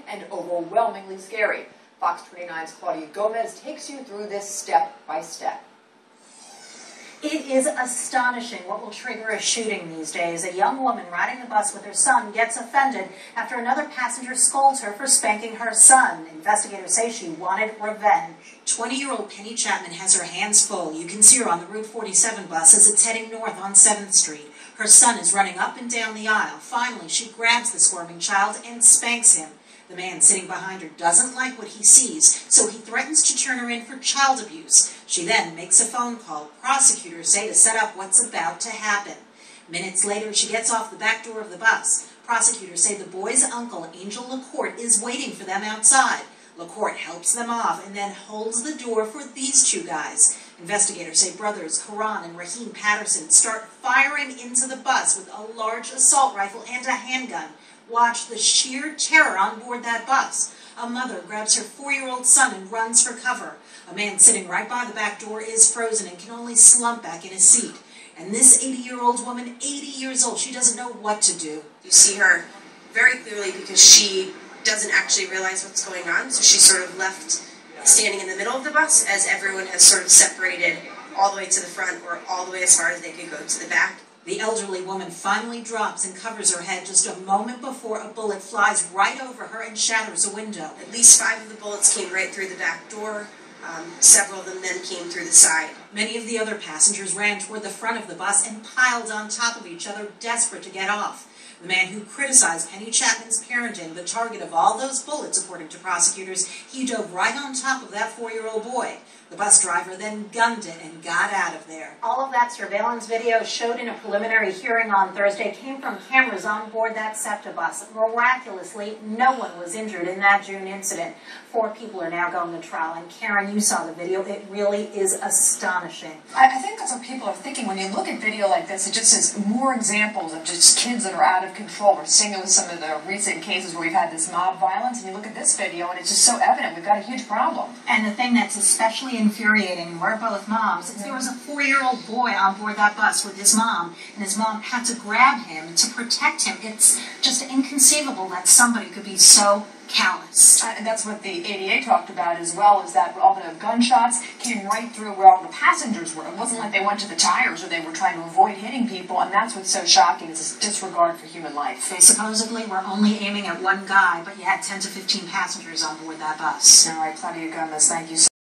and overwhelmingly scary. Fox 29's Claudia Gomez takes you through this step by step. It is astonishing what will trigger a shooting these days. A young woman riding the bus with her son gets offended after another passenger scolds her for spanking her son. Investigators say she wanted revenge. 20-year-old Penny Chapman has her hands full. You can see her on the Route 47 bus as it's heading north on 7th Street. Her son is running up and down the aisle. Finally, she grabs the squirming child and spanks him. The man sitting behind her doesn't like what he sees, so he threatens to turn her in for child abuse. She then makes a phone call, prosecutors say, to set up what's about to happen. Minutes later, she gets off the back door of the bus. Prosecutors say the boy's uncle, Angel LaCourte, is waiting for them outside. LaCourte helps them off and then holds the door for these two guys. Investigators say brothers Karan and Raheem Patterson start firing into the bus with a large assault rifle and a handgun. Watch the sheer terror on board that bus. A mother grabs her 4-year-old son and runs for cover. A man sitting right by the back door is frozen and can only slump back in his seat. And this 80-year-old woman, 80 years old, she doesn't know what to do. You see her very clearly because she doesn't actually realize what's going on, so she's sort of left standing in the middle of the bus as everyone has sort of separated all the way to the front or all the way as far as they could go to the back. The elderly woman finally drops and covers her head just a moment before a bullet flies right over her and shatters a window. At least 5 of the bullets came right through the back door. Several of them then came through the side. Many of the other passengers ran toward the front of the bus and piled on top of each other, desperate to get off. The man who criticized Penny Chapman's parenting, the target of all those bullets, according to prosecutors, he dove right on top of that 4-year-old boy. The bus driver then gunned it and got out of there. All of that surveillance video showed in a preliminary hearing on Thursday came from cameras on board that SEPTA bus. Miraculously, no one was injured in that June incident. 4 people are now going to trial. And Karen, you saw the video. It really is astonishing. I think that's what people are thinking. When you look at video like this, it just is more examples of just kids that are out of control. We're seeing it with some of the recent cases where we've had this mob violence, and you look at this video, and it's just so evident we've got a huge problem. And the thing that's especially infuriating, and we're both moms, is there was a 4-year-old boy on board that bus with his mom, and his mom had to grab him to protect him. It's just inconceivable that somebody could be so callous. And that's what the ADA talked about as well, is that all the gunshots came right through where all the passengers were. It wasn't like they went to the tires or they were trying to avoid hitting people, and that's what's so shocking, is this disregard for human life. They supposedly were only aiming at one guy, but you had 10 to 15 passengers on board that bus. All right, Claudia Gomez, thank you so much.